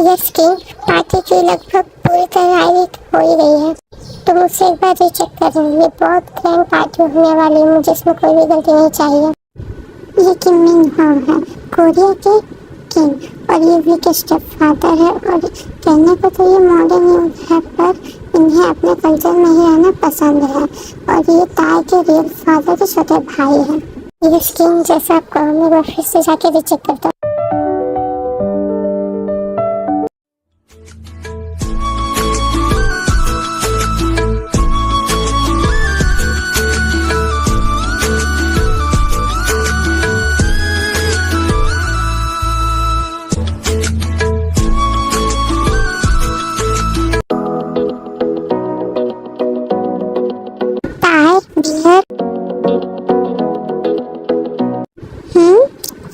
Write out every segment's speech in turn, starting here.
Yes king, party की लगभग पूरी तैयारी हो ही रही है। तो मुझसे एक बार रीचेक करें। ये बहुत ग्रैंड पार्टी होने वाली है, मुझे इसमें कोई भी गलती नहीं चाहिए। ये किम मिन हो है, कोरिया के किंग और यूवी के स्टेप फादर है। और कहने को तो ये मॉडर्न युग है, पर इन्हें अपने कल्चर में ही रहना पसंद है। और ये ताई के रियल फादर के छोटे भाई हैं। ये किंग जैसा आपको मैं बार फिर से जाके रीचेक करता हूँ।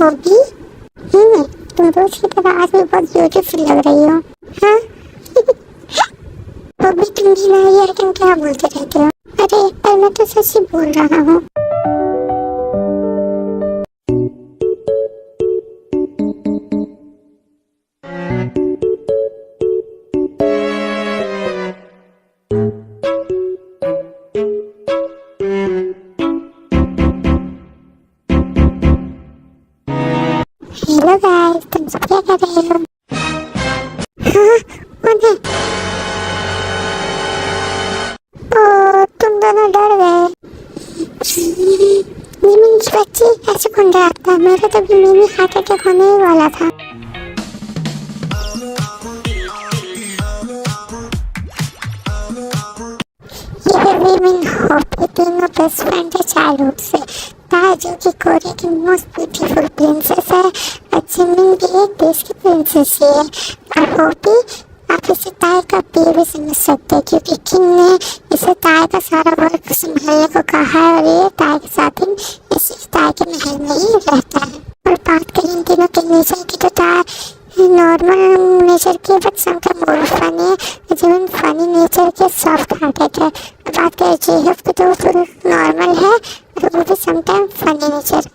होगी। तुम रोज की तरह आज भी बहुत ब्यूटीफुल लग रही हो। हाँ होगी, तुम भी ना यार, तुम क्या बोलते रहते हो? अरे पर मैं तो सच ही बोल रहा हूँ। हेलो गाइस, तुम सब क्या कर रहे हो? हाँ, कौन है? ओ, तुम दोनों डर गए। मिमी की बच्ची, ऐसे कौन डराता? मेरा तो भी मिमी हार्ट अटैक होने ही वाला था। ये विमेन होप, तीनों बेस्ट फ्रेंड है चाइल्डहुड से। ताई जो कि कोरिया की मोस्ट ब्यूटीफुल प्रिंसेस है, और जिमिन भी एक देश की प्रिंसेस ही है। और होपी, आप इसे ताई का बेबी समझ सकते हैं, क्योंकि किंग ने इसे ताई का सारा वर्क संभालने को कहा है। और ये ताई के साथ ही इसी ताई के महल में ही रहता है। और बात करें इन तीनों के नेचर की, तो ताई नॉर्मल नेचर की, बट समटाइम मोर फनी है। जिमिन फनी नेचर के, सॉफ्ट हार्टेड है। बात करें जेहब की, तो फुल नॉर्मल है, और वो भी समटाइम फनी नेचर।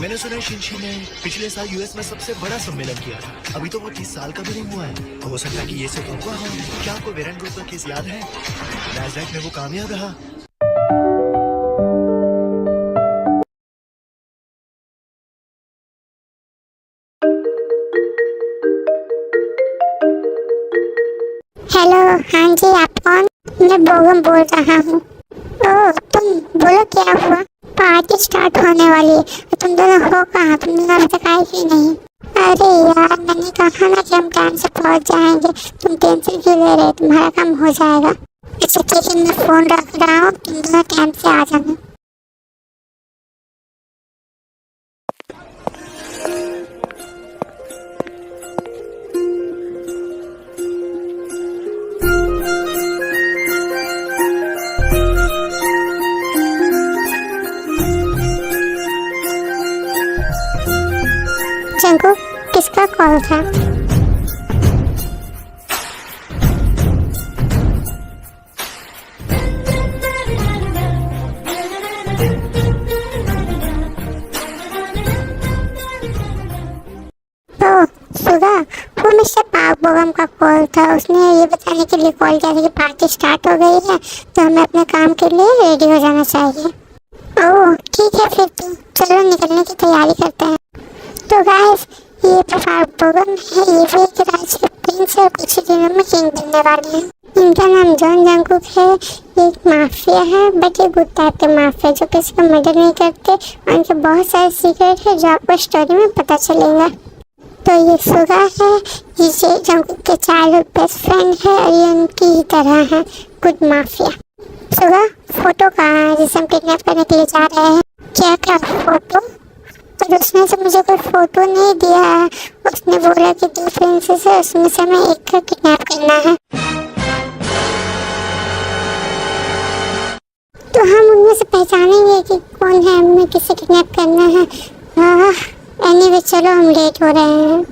मैंने सुना है शिनशी ने पिछले साल यूएस में सबसे बड़ा सम्मेलन किया था। अभी तो वो 30 साल का भी नहीं हुआ है। हो सकता है कि ये सब हुआ हो। क्या आपको वेरेन ग्रुप का केस याद है? नैस्डैक में वो कामयाब रहा। हेलो, हाँ जी, आप कौन? मैं बोगम बोल रहा हूँ। ओह, तुम बोलो, क्या हुआ? पार्टी स्टार्ट होने वाली है, तुम दोनों हो कहाँ? तुमने अभी तक आई ही नहीं। अरे यार, मैंने कहा ना कि हम टाइम से पहुँच जाएंगे। तुम टेंशन क्यों ले रहे? तुम्हारा काम हो जाएगा। अच्छा ठीक है, मैं फोन रख रहा हूँ, तुम दोनों टाइम से आ जाना। जंकू, किसका कॉल था? तो सुगा, वो मिस्टर पाक बोगम का कॉल था। उसने ये बताने के लिए कॉल किया था कि पार्टी स्टार्ट हो गई है, तो हमें अपने काम के लिए रेडी हो जाना चाहिए। ओह ठीक है, फिर तो चलो निकलने की तैयारी करते हैं। तो गाइस, ये पाक बोगम है, ये भी एक राज्य के प्रिंस है, कुछ दिनों में किंग बनने वाले हैं। इनका नाम जॉन जंगकुक है। ये एक माफिया है, बट ये गुड टाइप के माफिया, जो किसी को मर्डर नहीं करते। और इनके बहुत सारे सीक्रेट है जो आपको स्टोरी में पता चलेगा। तो ये सुगा है, ये जंगकुक के चाइल्डहुड बेस्ट फ्रेंड है, और ये उनकी ही तरह है, गुड माफिया। सुगा, फोटो कहाँ है जिसे हम किडनैप करने के लिए जा रहे हैं? क्या फोटो? पर उसने तो मुझे कोई फोटो नहीं दिया है। उसने बोला कि 2 प्रिंसेस है, उसमें से हमें एक को किडनैप करना है। तो हम उनमें से पहचानेंगे कि कौन है, हमें किसे किडनैप करना है। एनीवे, चलो, हम लेट हो रहे हैं।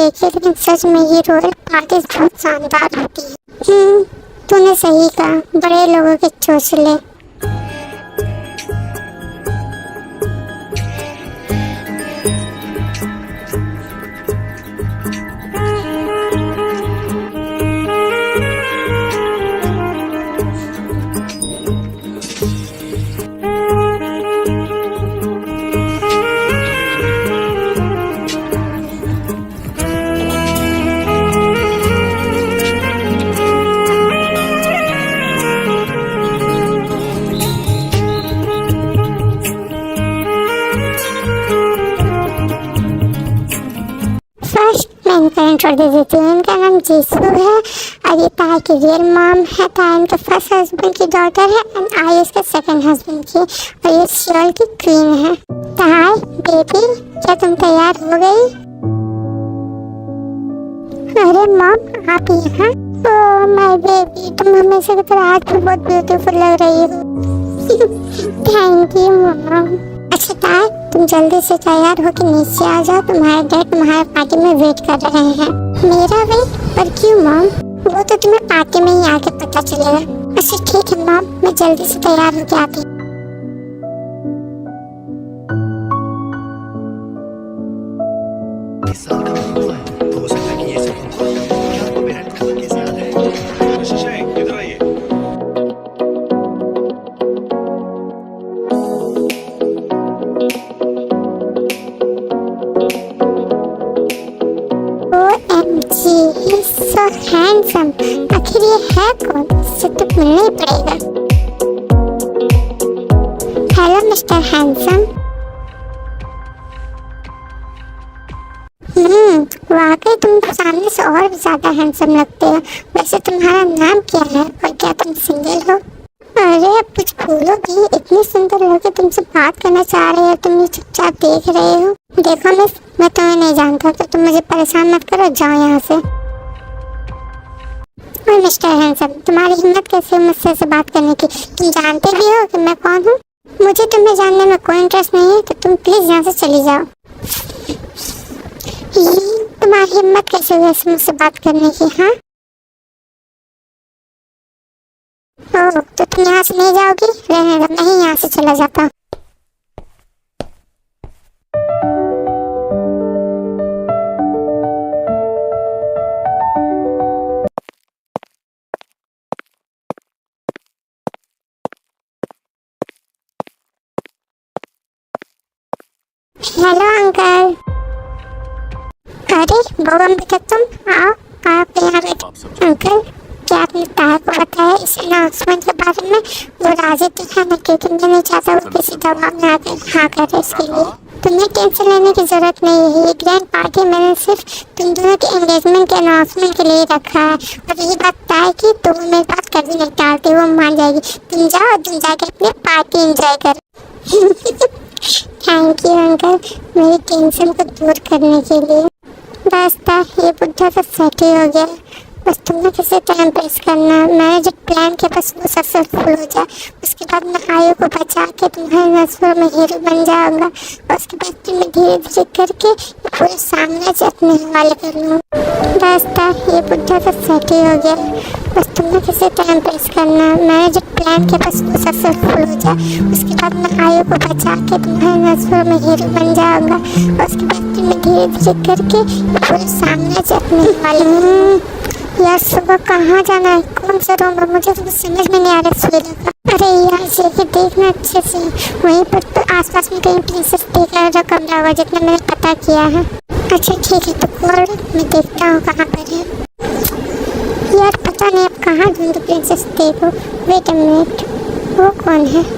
देखी, लेकिन सच में ये रॉयल पार्टीज बहुत शानदार होती है। तूने सही कहा, बड़े लोगों के चोचले। फर्स्ट मैं इनका इंट्रो दे देती हूँ। इनका नाम जीसू है और ये ताई की रियल मॉम है। ताई इनके फर्स्ट हस्बैंड की डॉटर है एंड आई इसके सेकंड हस्बैंड की, और ये सियोल की क्वीन है। ताई बेबी, क्या तुम तैयार हो गई? अरे मॉम, आप यहाँ? ओह माय बेबी, तुम हमेशा की तरह आज भी बहुत ब्यूटीफुल लग रही हो। Thank you mom. अच्छा ताई, तुम जल्दी से तैयार होकर नीचे आ जाओ, तुम्हारे डैड तुम्हारे पार्टी में वेट कर रहे हैं। मेरा वेट? पर क्यों मॉम? वो तो तुम्हें पार्टी में ही आके पता चलेगा। अच्छा ठीक है मॉम, मैं जल्दी से तैयार होकर आती हूँ। इस साल का भी नहीं हुआ है, हो सकता है कि ये सब हुआ हो। क्या आपको मेरा ग्रुप का केस याद है? आशीष है, इधर आइए। OMG, he's so handsome। आखिर ये है कौन? इससे तो मिलना ही पड़ेगा। Hello mister handsome. वाकई तुम सामने से और भी ज्यादा हैंडसम लगते हो। वैसे तुम्हारा नाम क्या है और क्या तुम सिंगल हो? अरे अब कुछ बोलो भी, इतनी सुंदर लड़के तुमसे बात करना चाह रहे हो, तुम ये चुपचाप देख रहे हो। देखो मिस, मैं तुम्हें नहीं जानता तो तुम मुझे परेशान मत करो, जाओ यहाँ से। और मिस्टर हैंडसम, तुम्हारी हिम्मत कैसे मुझसे ऐसे बात करने की? तुम जानते भी हो कि मैं कौन हूँ? मुझे तुम्हें जानने में कोई इंटरेस्ट नहीं है, तो तुम प्लीज यहाँ से चली जाओ। तुम्हारी हिम्मत कैसे हुई ऐसे मुझसे बात करने की? हाँ, ओह, तो तुम यहाँ से नहीं जाओगी? रहने दो, मैं ही यहाँ से चला जाता हूँ। Hello uncle. अरे भगवान बेटा, तुम आओ, आप यहाँ बैठो। अंकल, क्या आपने ताया को बताया इस अनाउंसमेंट के बारे में? वो राजी तो है ना, क्योंकि मैं नहीं चाहता वो किसी दबाव में आकर हाँ करे इसके लिए। तुम्हें टेंशन लेने की जरूरत नहीं है। ये ग्रैंड पार्टी मैंने सिर्फ तुम दोनों के एंगेजमेंट के अनाउंसमेंट के लिए रखा है। और रही बात ताई की, तो वो मेरे पास कभी नहीं टालती, वो मान जाएगी। तुम जाओ, तुम जाके अपनी पार्टी एंजॉय करो। थैंक यू अंकल, मेरी टेंशन को दूर करने के लिए। बस था, ये बुढ़ा तो सेट ही हो गया। बस तुमने किसी टाइम प्रेस करना, मैंने जो प्लान किया बस वो सक्सेसफुल हो जाए। उसके बाद मैं आयु को बचा के तुम्हारे नजरों में हीरो बन जाऊंगा। और उसके बाद तुम्हें धीरे धीरे करके पूरे साम्राज्य अपने हवाले कर लूँ। बस था, ये बुढ़ा तो सेट ही हो गया। बस तुमने किसी टाइम प्रेस करना, मैंने जो प्लान किया बस वो सक्सेसफुल हो जाए। उसके बाद मैं आयु को बचा के तुम्हारे नजरों में हीरो बन जाऊंगा। और उसके बाद तुम्हें धीरे धीरे करके पूरे साम्राज्य अपने हवाले। यार सुबह कहाँ जाना है, कौन सा रूम है? मुझे तो समझ में नहीं आ रहा सुबह का। अरे यार जैसे देखना अच्छे से, वहीं पर तो आसपास में कहीं प्रिंसेस देख रहा है कमरा हुआ, जितना मैंने पता किया है। अच्छा ठीक है, तो खोल, मैं देखता हूँ कहाँ पर है। यार पता नहीं अब कहाँ ढूंढूं प्रिंसेस देखो। वेट अ मिनट, वो कौन है?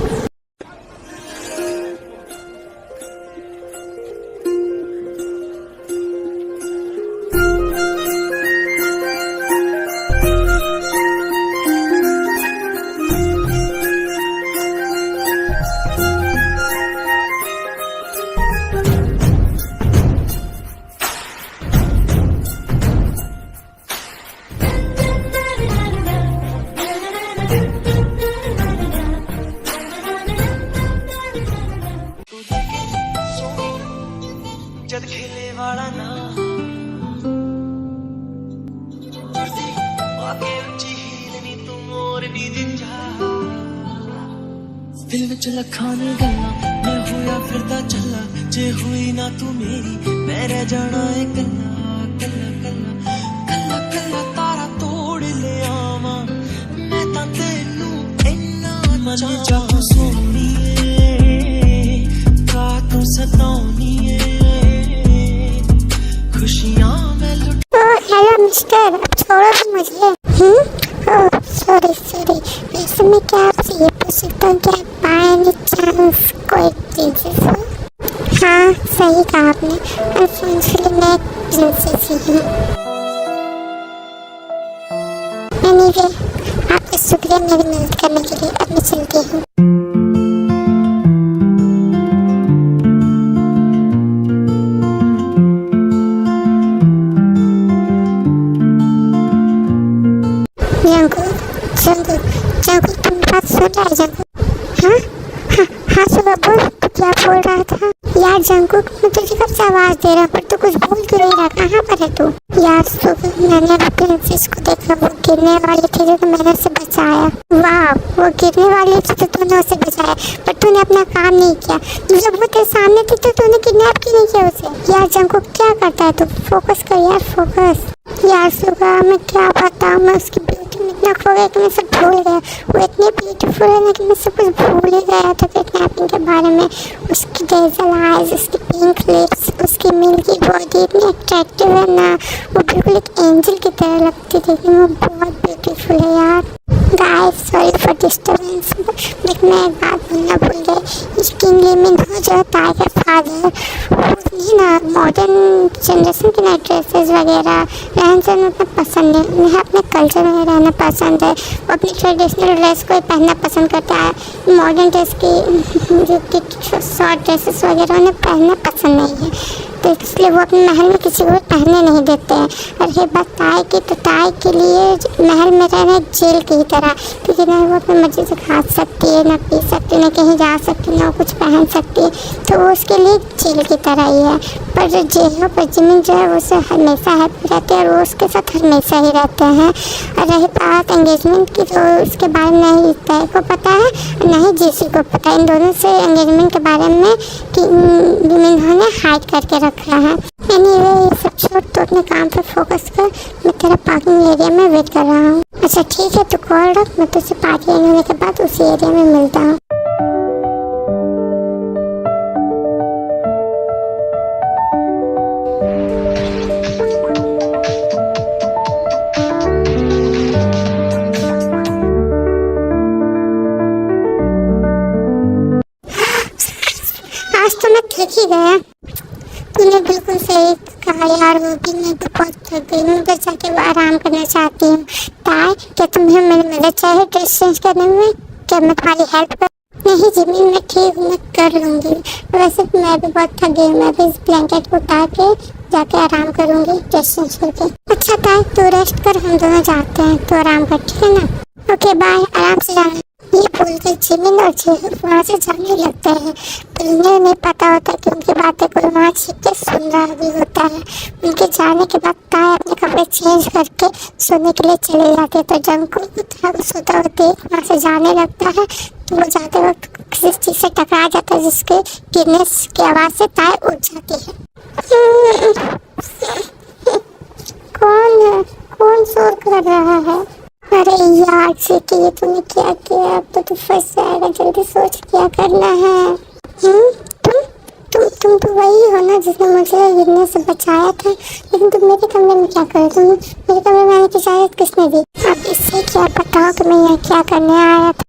करनी दिन जा दिल विच लखां ने गल्लां मैं होया फिरदा चला जे हुई ना तू मेरी मैं रह जाना है कल्ला कल्ला कल्ला कल्ला कल्ला तारा तोड़ ले आवां मैं तां तैनू इन्ना मजा चाहूं सोनीए का तू सताऊनीए खुशियां मैं लुट हेलो मिस्टर, अब छोड़ो तो मुझे। ओह सॉरी सॉरी, वैसे मैं क्या आपसे ये पूछ सकता हूँ कि आप बाय एनी चांस कोई प्रिंसेस हो? हाँ सही कहा आपने, अनफॉर्चुनेटली मैं एक प्रिंसेस ही हूँ। एनीवे, आपका शुक्रिया मेरी मदद करने के लिए। अब मैं चलती हूँ। जंगू तुम बात सुन रहा है जंगू? हाँ हाँ हाँ सुबह बोल, तू क्या बोल रहा था? यार जंगू मैं तुझे कब से आवाज दे रहा हूँ पर तू कुछ बोल क्यों नहीं रहा? कहाँ पर है तू? यार सुबह मैंने प्रिंसेस को देखा, वो गिरने वाली थी जो मैंने उसे बचाया। वाह, वो गिरने वाली थी तो तूने उसे बचाया, पर तूने अपना काम नहीं किया। जब वो तेरे सामने थी तो तूने किडनैप क्यों नहीं किया उसे? यार जंगू क्या करता है तू? फोकस कर यार, फोकस। यार सुबह मैं क्या बताऊँ, मैं उसकी ब्यूटी में इतना खो गया कि मैं सब भूल गया। वो इतनी ब्यूटीफुल है ना कि मैं सब कुछ भूल ही गया था किडनैपिंग के बारे में। उसकी डेजल आइज, उसकी पिंक लिप्स, उसकी मिल्की बॉडी इतनी अट्रैक्टिव है ना, वो बिल्कुल एक एंजल की तरह लगती थी। वो बहुत ब्यूटीफुल है यार। Guys sorry for disturbance, but मैं एक बात बोलना भूल गई। किंग लीमिन हो जो ताई का फादर, उसने ना मॉडर्न जनरेशन की ना ड्रेसेस वगैरह रहन सहन उतना पसंद नहीं। उन्हें अपने कल्चर में रहना पसंद है। वो अपनी ट्रेडिशनल ड्रेस को ही पहनना पसंद करता है। मॉडर्न ड्रेस की जो शॉर्ट ड्रेसेस वगैरह उन्हें पहनना पसंद नहीं है, तो इसलिए वो अपने महल में किसी को पहनने नहीं देते हैं। और ये बात ताई की, तो ताई के लिए महल में रहना जेल की तरह, क्योंकि ना वो अपनी मर्जी से खा सकती है, ना पी सकती है, ना कहीं जा सकती, ना कुछ पहन सकती है, तो वो उसके लिए जेल की तरह ही है। पर जो जेलों पर जिमिन जो है वो उसे हमेशा हैप्पी रहते हैं और वो उसके साथ हमेशा ही रहते हैं। और रही बात एंगेजमेंट की, तो उसके बारे में नहीं ताई को पता है ना ही जेसी को पता है। इन दोनों से एंगेजमेंट के बारे में कि इन्होंने हाइड करके रखा है। एनीवे ये सब छोड़, तो अपने काम पे फोकस कर। मैं तेरा पार्किंग एरिया में वेट कर रहा हूँ। अच्छा ठीक है, तो कॉल रख, मैं तुझसे पार्टी होने के बाद उसी एरिया में मिलता हूँ। आज तो मैं थक ही गया। तूने बिल्कुल सही कहा यार, वो भी मैं तो बहुत थक गई हूँ, उधर जाके आराम करना चाहती हूँ। ताई क्या तुम्हें मेरी मदद चाहिए ड्रेस चेंज करने में? क्या मैं तुम्हारी हेल्प कर? नहीं जिमी मैं ठीक हूँ, मैं कर लूँगी। वैसे मैं भी बहुत थक गई हूँ, मैं भी इस ब्लैंकेट को उतार के जाके आराम करूँगी ड्रेस चेंज करके। अच्छा ताई तू रेस्ट कर, हम दोनों जाते हैं, तो आराम कर, ठीक है ना? ओके बाय, आराम से जाना। ये बोलकर जिमिन और जेहू वहाँ से जाने लगते हैं, पर उन्हें नहीं पता होता कि उनकी बातें कोई वहाँ छिप के सुन रहा भी होता है। उनके जाने के बाद ताई अपने कपड़े चेंज करके सोने के लिए चले जाते हैं, तो जंगू को सोता हुआ देख वहाँ से जाने लगता है। तो वो जाते वक्त किसी चीज़ से टकरा जाता है, जिसके गिरने की आवाज़ से ताई उठ जाती है। कौन है? कौन शोर कर रहा है? अरे यार से कि ये तूने क्या किया? अब तो फंस जाएगा, जल्दी सोच क्या करना है। तुम तो वही हो ना जिसने मुझे गिरने से बचाया था, लेकिन तुम मेरे कमरे में क्या कर रहे? तुम मेरे कमरे में आने की इजाजत किसने दी? अब इससे क्या बताओ कि मैं यहाँ क्या करने आया था?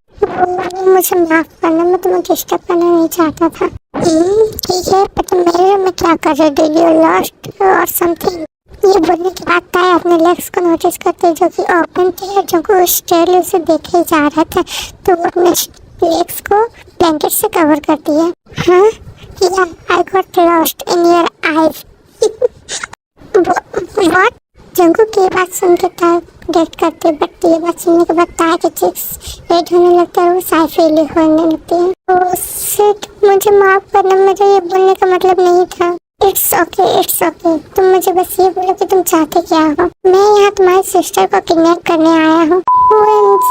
मुझे माफ करना, मैं तुम्हें डिस्टर्ब करना नहीं चाहता था। ठीक है, पर तुम मेरे रूम में क्या कर रहे? डिड यू लॉस्ट और समथिंग? ये बोलने के बाद ताई अपने लेग्स को नोटिस करते जो कि ओपन थे और जो को स्टेल उसे देखे जा रहा था, तो वो अपने लेग्स को ब्लैंकेट से कवर करती है। हाँ या I got lost in your eyes. What? Jangu की बात सुन के ताई डेट करते, बट ये बात सुनने के बाद ताई के चिक्स रेड होने लगता है, वो साई फील होने लगती है। मुझे माफ करना, मुझे ये बोलने का मतलब नहीं था। It's okay. तुम मुझे बस ये बोलो कि तुम चाहते क्या हो? मैं यहाँ तुम्हारी सिस्टर को किडनैप करने आया हूँ। OMG,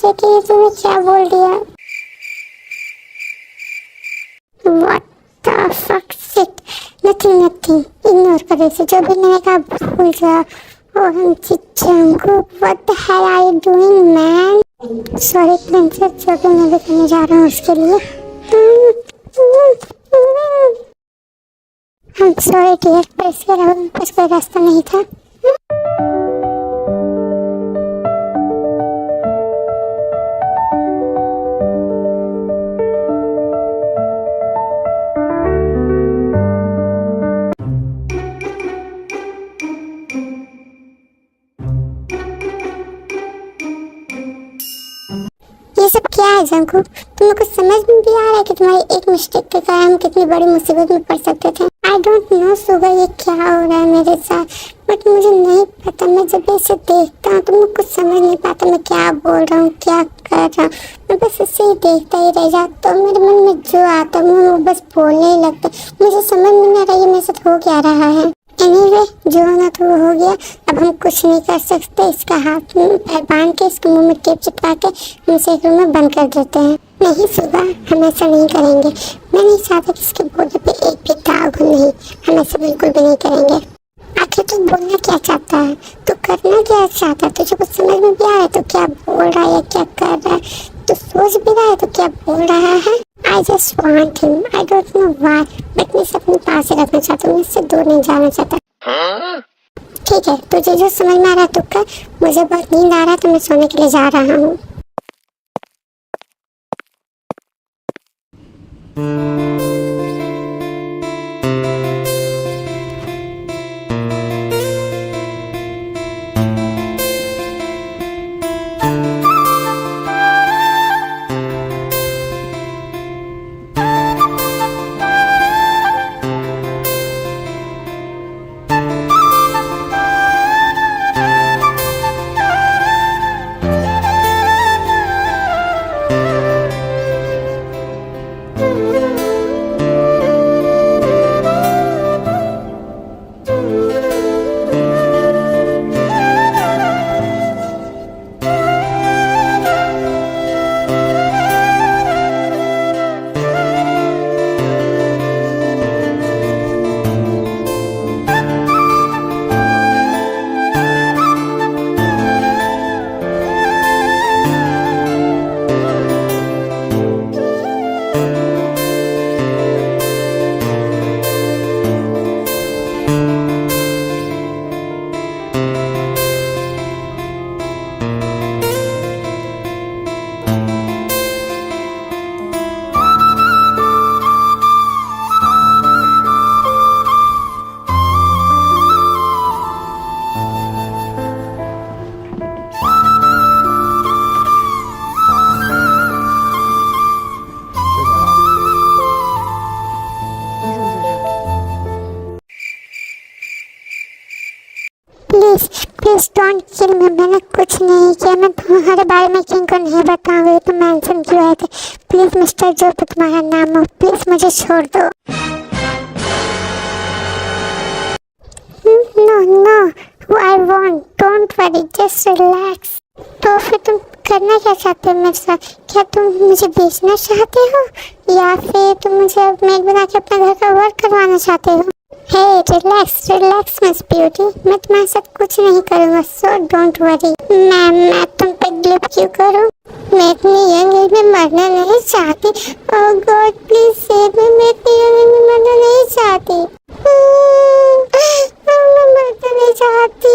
ये कि तूने क्या बोल दिया? What the fuck shit? Nothing. Ignore कर इसे। जो भी मैंने कहा भूल जा। OMG Jungkook, what the hell are you doing man? Sorry princess, जो भी मैं भी करने जा रहा हूँ उसके लिए। I'm sorry dear, पर इसके अलावा मेरे पास कोई रास्ता नहीं था। ये सब क्या है जंकू? तुम्हें कुछ समझ में भी आ रहा है कि तुम्हारी एक मिस्टेक के कारण हम कितनी बड़ी मुसीबत में पड़ सकते थे? आई डोंट नो सुगा, ये क्या हो रहा है मेरे साथ, बट मुझे नहीं पता। मैं जब ऐसे देखता हूँ तो मैं कुछ समझ नहीं पाता मैं क्या बोल रहा हूँ, क्या कर रहा हूँ। मैं बस ऐसे ही देखता ही रह जाता हूँ। मेरे मन में जो आता है मैं वो बस बोलने ही लगता। मुझे समझ में नहीं आ रहा ये मेरे साथ हो क्या रहा है। एनीवे, जो होना तो वो हो गया। अब हम कुछ नहीं कर सकते। इसका हाथ में पैर बांध के इसके मुंह में टेप चिपका के हम इसे एक रूम में बंद कर देते हैं। नहीं सुबह, हम ऐसा नहीं करेंगे। मैं नहीं चाहता कि इसके बॉडी पे एक भी दाग हो। नहीं, हम ऐसा बिल्कुल भी नहीं करेंगे। आखिर तू बोलना क्या चाहता है? तू करना क्या चाहता है? तुझे कुछ समझ में भी आ रहा है तो क्या बोल रहा है या क्या कर रहा है? तू सोच भी रहा है तो क्या बोल रहा है? I just want him. I don't know why, but मैं इसे अपने पास ही रखना चाहता हूँ। मैं इससे दूर नहीं जाना चाहता। ठीक है, तुझे जो समझ में आ रहा है तू कर। मुझे बहुत नींद आ रहा है तो मैं सोने के लिए जा रहा हूँ। प्लीज डोंट किल मी। मैंने कुछ नहीं किया। मैं तुम्हारे बारे में किंग को नहीं बताऊंगी तुम मेंशन क्यों आए थे। प्लीज मिस्टर, जो भी तुम्हारा नाम हो, प्लीज मुझे छोड़ दो। No I want, don't worry, just relax. तो फिर तुम करना क्या चाहते हो मेरे साथ? क्या तुम मुझे बेचना चाहते हो या फिर तुम मुझे मेड बना के अपना घर का वर्क करवाना चाहते हो? हे रिलैक्स मिस ब्यूटी, मैं तुम्हारे साथ कुछ नहीं करूँगा, सो डोंट वरी। मैं तुम पे ग्लिप क्यों करूँ? मैं इतनी यंग एज में मरना नहीं चाहती। ओह गॉड प्लीज सेव मी। मैं इतनी यंग एज में मरना नहीं चाहती। मैं मरना नहीं चाहती।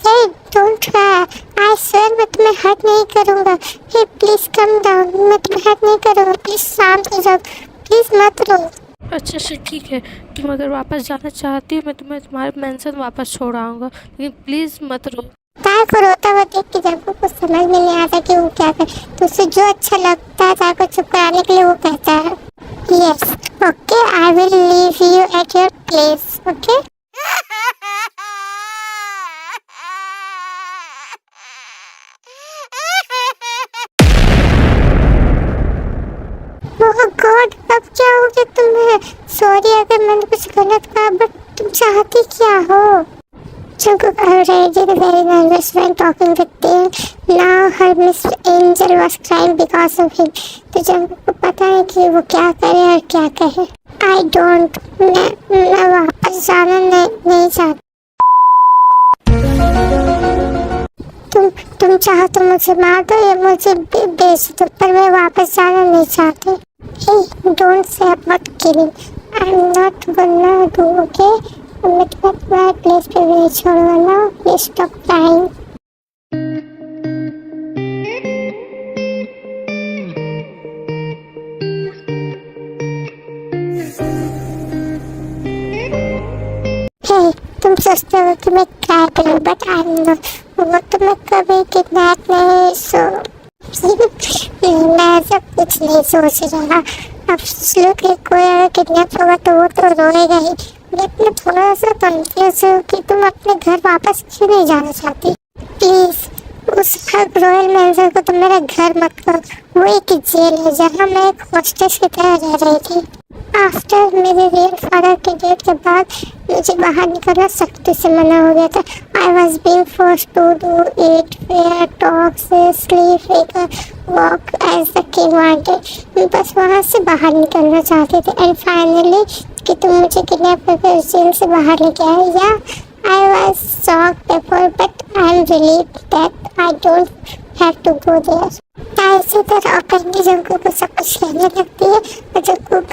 Hey, don't try. I swear मैं तुम्हें हर्ट नहीं करूँगा। Hey, please come down. मैं तुम्हें हर्ट नहीं करूँगा। Please शांत हो जाओ। Please मत रो। अच्छा ठीक है, तुम अगर वापस जाना चाहती हो मैं तुम्हें तुम्हारे मेंशन वापस छोड़ आऊँगा, लेकिन प्लीज़ मत रो। तार को रोता हुआ देख के जब को कुछ समझ में नहीं आता कि वो क्या करे, तो उसे जो अच्छा लगता है तार को चुप कराने के लिए वो कहता है yes okay I will leave you at your place okay. Oh God, अब क्या हो गया तुम्हें? सॉरी अगर मैंने कुछ गलत कहा, बट तुम चाहती क्या हो? Jungkook already very nervous when talking with Taeyeon. Now her Miss Angel was crying because of him. तो Jungkook को पता है कि वो क्या करे और क्या कहे. I don't. मैं वापस जाना नहीं चाहती. तुम चाहो तो मुझे मार दो या मुझे बेच दो, पर मैं वापस जाना नहीं चाहती. Hey, don't say about killing. I'm not gonna do, okay? मैं तुम्हारे प्लेस पे नहीं छोड़ूंगा. Please stop crying. हे, तुम सोचते हो कि मैं क्राई करूं, बट आई एम नॉट. वो तुम्हें कभी किडनैप नहीं मैं सब कुछ नहीं सोच रहा. अब सोच कि कोई अगर किडनैप होगा तो वो तो रोएगा ही. मैं थोड़ा सा कंफ्यूज हूँ कि तुम अपने घर वापस क्यों नहीं जाना चाहती. प्लीज उस रॉयल मैंशन को तुम मेरा घर मत करो. वो एक जेल है जहाँ मैं एक हॉस्टेस की तरह रह रही थी. आफ्टर मेरे रियल फादर के डेथ के बाद मुझे बाहर निकलना सख्ती से मना हो गया था. I was being forced to do it, fair, talk, sleep, walk as the kid wanted. मैं बस वहाँ से बाहर निकलना चाहती थी. एंड फाइनली कि तुम मुझे किडनैप करके उस जेल से बाहर लेके आए. या I was shocked before but I am relieved that I don't have to go there. ऐसी तरह अपनी जंगकुक को सब कुछ कहने लगती है और जंगकुक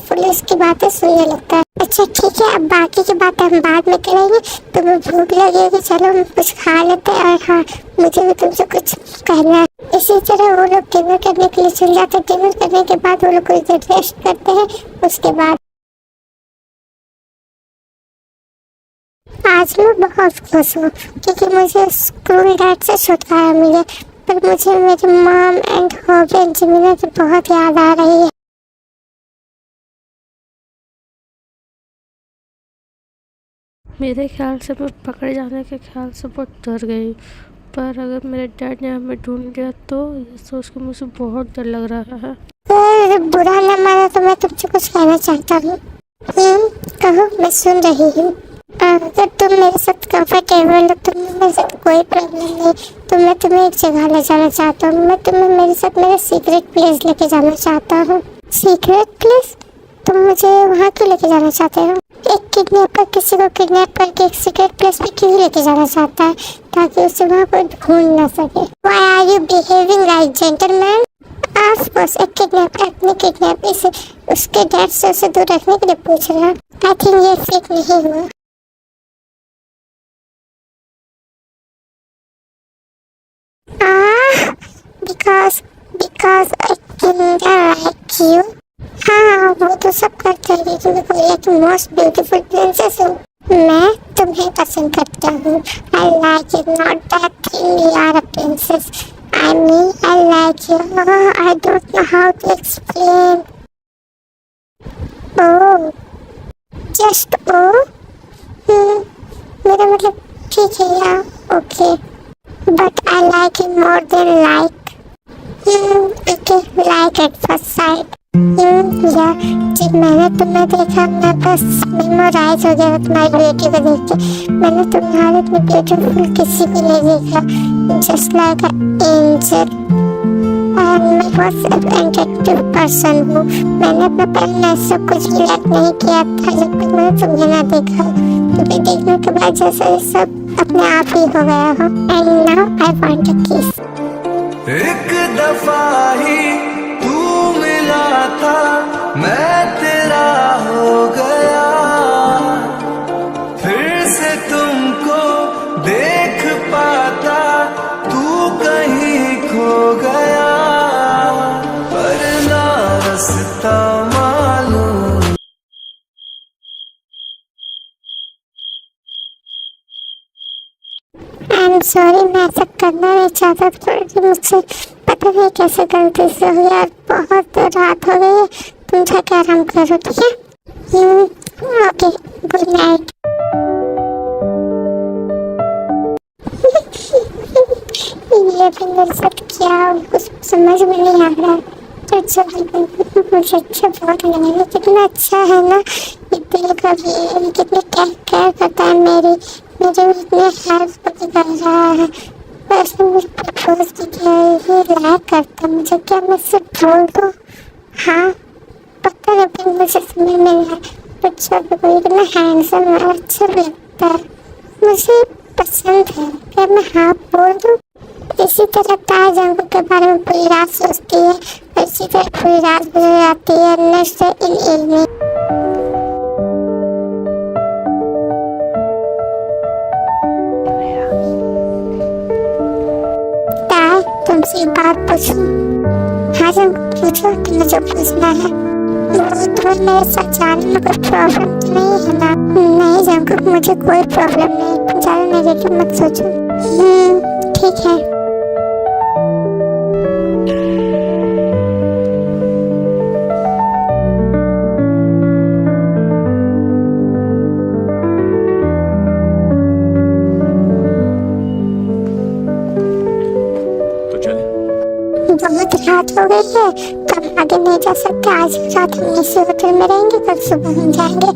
पुलिस की बातें सुनने लगता है. अच्छा ठीक है, अब बाकी की बातें हम बाद में करेंगे. तुम्हें भूख लगी होगी, चलो हम कुछ खा लेते हैं. और हाँ, मुझे भी तुमसे कुछ कहना है. इसी तरह वो लोग डिनर करने के लिए चल जाते हैं. डिनर करने के बाद वो लोग कुछ देर रेस्ट करते हैं. उसके बाद आज मैं बहुत खुश हूँ क्योंकि मुझे स्कूल डेट से छुटकारा मिला. पर मुझे मेरी मॉम एंड हॉबी एंड जिमिना की बहुत याद आ रही है. मेरे ख्याल से मैं पकड़े जाने के ख्याल से बहुत डर गई. पर अगर मेरे डैड ने हमें ढूंढ लिया तो ये सोच के मुझे बहुत डर लग रहा है. बुरा न मानो तो मैं तुमसे कुछ कहना चाहता हूँ. कहो, मैं सुन रही हूँ. अगर तुम मेरे साथ कंफर्टेबल हो तो मेरे साथ कोई प्रॉब्लम नहीं. तो मैं तुम्हें एक जगह ले जाना चाहता हूँ. मैं तुम्हें मेरे साथ मेरे सीक्रेट प्लेस लेके जाना चाहता हूँ. Secret place? तुम मुझे वहाँ क्यों लेके जाना चाहते हो? एक किडनैपर किसी को किडनैप करके एक सीक्रेट प्लेस पे क्यों लेके जाना चाहता है ताकि उसे वहाँ कोई ढूंढ ना सके. Why are you behaving like gentleman? Of course, एक किडनैपर अपने किडनैपर से उसके डैड से उसे दूर रखने के लिए पूछ रहा है. आई थिंक ये फेक नहीं हुआ. Because I kinda like you. हाँ, वो तो सब करते हैं लेकिन मैं कोरिया की मोस्ट ब्यूटीफुल प्रिंसेस हूँ. मैं तुम्हें पसंद करता हूँ. I like you, not that thing you are a princess. I mean, I like you. I don't know how to explain. Oh, just oh. मेरा मतलब ठीक है यार, okay. But I like you more than like. Okay, like at first sight. या जब मैंने तुम्हें देखा मैं बस मेमोराइज हो गया तुम्हारी ब्यूटी को देख के. मैंने तुम्हारे इतने ब्यूटीफुल किसी को नहीं देखा. Just like angel. मैं बहुत अट्रैक्टिव पर्सन हूँ. मैंने अपना पहले सब कुछ भी लाइक नहीं किया था जब तक मैंने तुम्हें ना देखा. तुम्हें देखने के बाद जैसे सब अपने आप ही हो गया हो. And now I want a किस. एक दफा ही तू मिला था मैं तेरा हो गया. फिर से तुमको देख पाता तू कहीं खो गया. पर ना रास्ता मालूम. आई एम सॉरी, मैं ऐसा करना नहीं चाहता था. मुझसे पता नहीं कैसे गलती से हो गया. बहुत रात हो गई है, तुम जाके आराम करो, ठीक है? Okay, good night. ये भी मेरे साथ क्या कुछ समझ में नहीं आ रहा है. अच्छा मुझे अच्छा बहुत लगा. कितना अच्छा है ना ये दिल का भी, कितनी टेक केयर करता है मेरी, मुझे इतने हेल्प भी कर रहा है। वैसे मुझे प्रपोज भी किया है, ये लाइक करता है मुझे, क्या मैं सिर्फ बोल दूँ? हाँ पक्का जब मुझे समय मिला बच्चा भी कोई इतना हैंडसम है, अच्छा भी लगता है, मुझे पसंद है, क्या मैं हाँ बोल दूँ? इसी तरह ताज अंकुर के बारे में पूरी रात सोचती है और इसी तरह पूरी रात गुजर जाती है नेक्स्ट इन इवनिंग। ताज तुमसे एक बात पूछूं? हाँ जंकुर पूछो, तुम्हें जो पूछना है। तुम्हें मेरे साथ जाने में कोई प्रॉब्लम तो नहीं है ना? नहीं जंकुर, मुझे कोई प्रॉब्लम नहीं, तुम ज़्यादा नेगेटिव मत सोचो। ठीक है। बहुत रात हो गई है, कल आगे नहीं जा सकते, आज रात हम इसी होटल में रहेंगे, कल सुबह हम जाएंगे।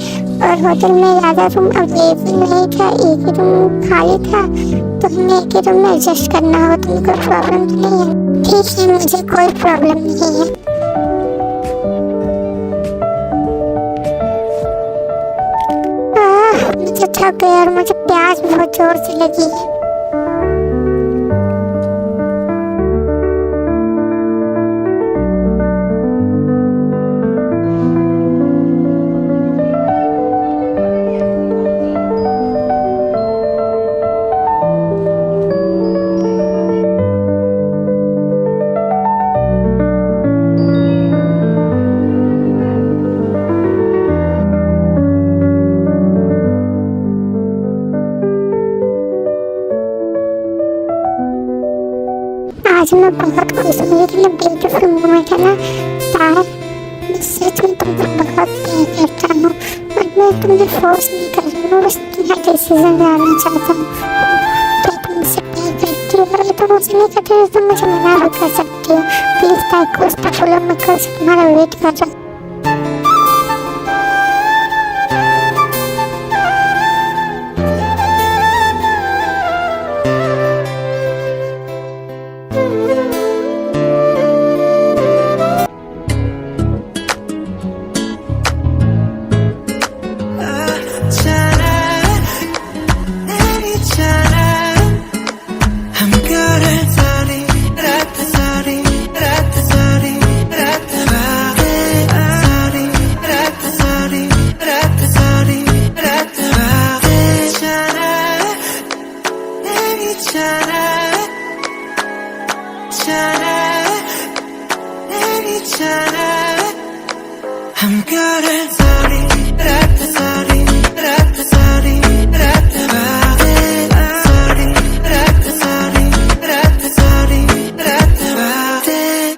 और होटल में ज़्यादा रूम अवेलेबल नहीं था, एक ही रूम खाली था, तो हमें एक ही रूम में एडजस्ट करना होगा। तुम्हें कोई प्रॉब्लम तो नहीं है? ठीक है, मुझे कोई प्रॉब्लम नहीं है। मुझे थक गया और मुझे प्यास बहुत जोर से लगी है। आज मैं बहुत खुश हूँ, इतना ब्यूटीफुल मोमेंट है ना तार। मैं सच में तुमको बहुत प्यार करता हूँ और मैं तुम्हें फोर्स नहीं कर रही हूँ, बस तुम्हारा डिसीजन जानना चाहता हूँ। तो तुम मुझसे प्यार करती हो, अगर तुम मुझे नहीं करती हो तो मुझे मना भी कर सकती हो। प्लीज़ ताई कुछ तो बोलो, मैं कल से तुम्हारा वेट कर रहा हूँ। हम करें सारी रात सारी रात सारी रात बातें सारी रात सारी रात सारी रात बातें।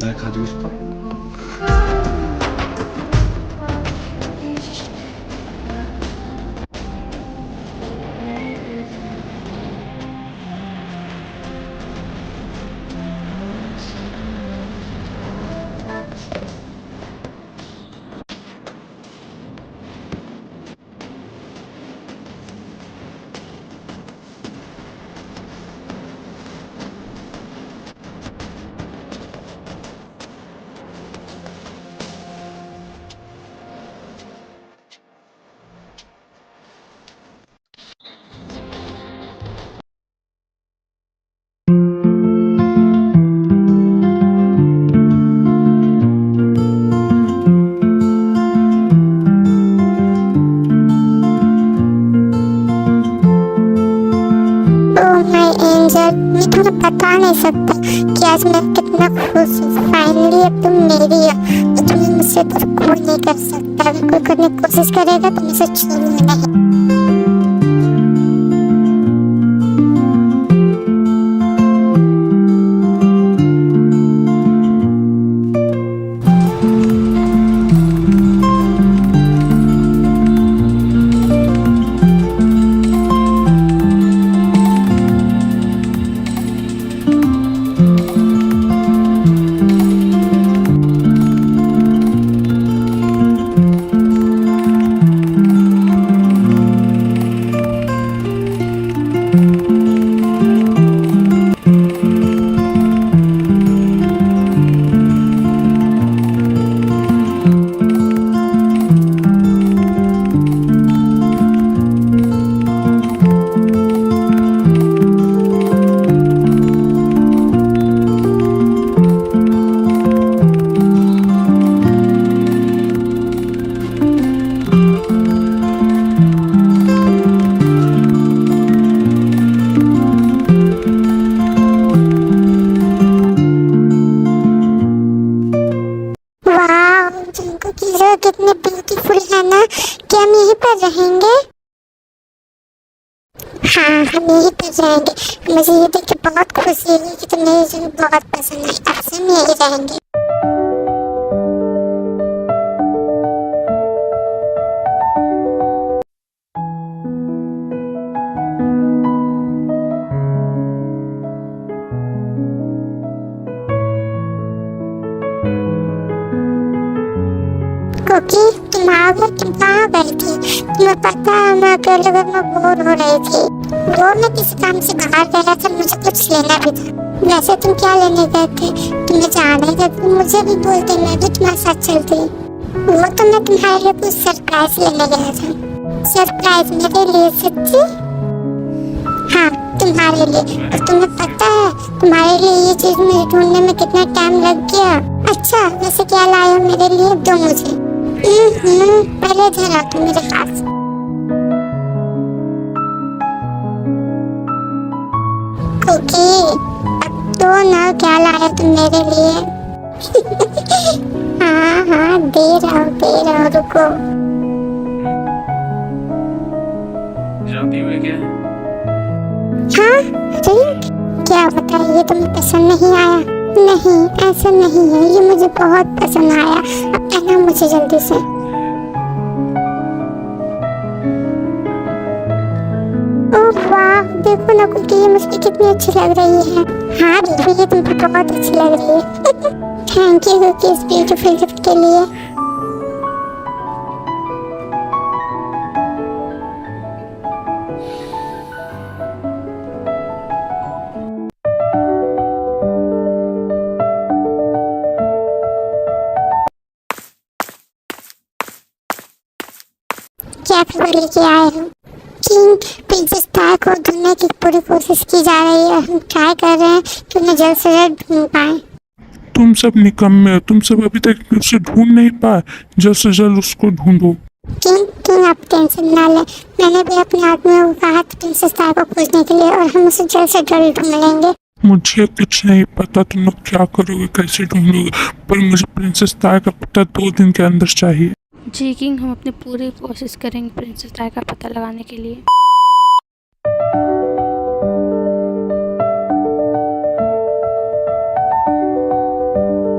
দেখা দিস एंजल, मैं तुम्हें बता नहीं सकता कि आज मैं कितना खुश हूँ। फाइनली अब तुम मेरी हो और तुम्हें मुझसे तो कोई नहीं कर सकता। अगर कोई करने की कोशिश करेगा तो मुझसे छूऊंगा नहीं। कितने ब्यूटीफुल है ना। क्या हम यहीं पर रहेंगे? हाँ, हम यहीं पर रहेंगे। मुझे ये देख के बहुत खुशी हुई कि तुम्हें ये जगह बहुत पसंद आई। अब से हम यहीं रहेंगे। कुकी, तुम आ गए? तुम कहाँ गई थी? तुम्हें पता है मैं अकेले घर में बोर हो रही थी। वो मैं किसी काम से बाहर गया था, मुझे कुछ लेना भी था। वैसे तुम क्या लेने गए थे? तुम्हें जाना ही था तो मुझे भी बोलते, मैं भी तुम्हारे साथ चलती। वो तो मैं तुम्हारे लिए कुछ सरप्राइज लेने गया था। सरप्राइज मेरे लिए? सच्ची? हाँ, तुम्हारे लिए। और तुम्हें पता है तुम्हारे लिए ये चीज मुझे ढूंढने में कितना टाइम लग गया। अच्छा, वैसे क्या लाए हो मेरे लिए? दो मुझे। पहले जरा तुम मेरे पास। कुकी, अब तो ना क्या लाए तुम मेरे लिए? हाँ हाँ, दे रहा हूँ, रुको। शादी में क्या? हाँ, रिंग? क्या पता है, ये तुम्हें पसंद नहीं आया? नहीं, ऐसा नहीं है, ये मुझे बहुत पसंद आया। अब पहना मुझे जल्दी से। ओह वाह, देखो ना कुकी, ये मुझे कितनी अच्छी लग रही है। हाँ बेबी, ये तुमको बहुत अच्छी लग रही है। थैंक यू कुकी इस ब्यूटीफुल गिफ्ट के लिए। क्या खबर लेके आए हो? किंग प्रिंसेस तारा को ढूंढने की पूरी कोशिश की जा रही है। हम ट्राई कर रहे हैं कि उन्हें जल्द से जल्द ढूंढ पाए। तुम सब निकम्मे हो, तुम सब अभी तक उसे ढूंढ नहीं पाए। जल्द से जल्द उसको ढूंढो। किंग, तुम आप टेंशन ना ले। मैंने भी अपने आदमियों को कहा था प्रिंसेस तारा को खोजने के लिए, और हम उसे जल्द से जल्द ढूंढ लेंगे। मुझे कुछ नहीं पता तुम लोग क्या करोगे, कैसे ढूंढोगे, पर मुझे प्रिंसेस तारा का पता 2 दिन के अंदर चाहिए। जी किंग, हम अपनी पूरी कोशिश करेंगे प्रिंसेस तारा का पता लगाने के लिए।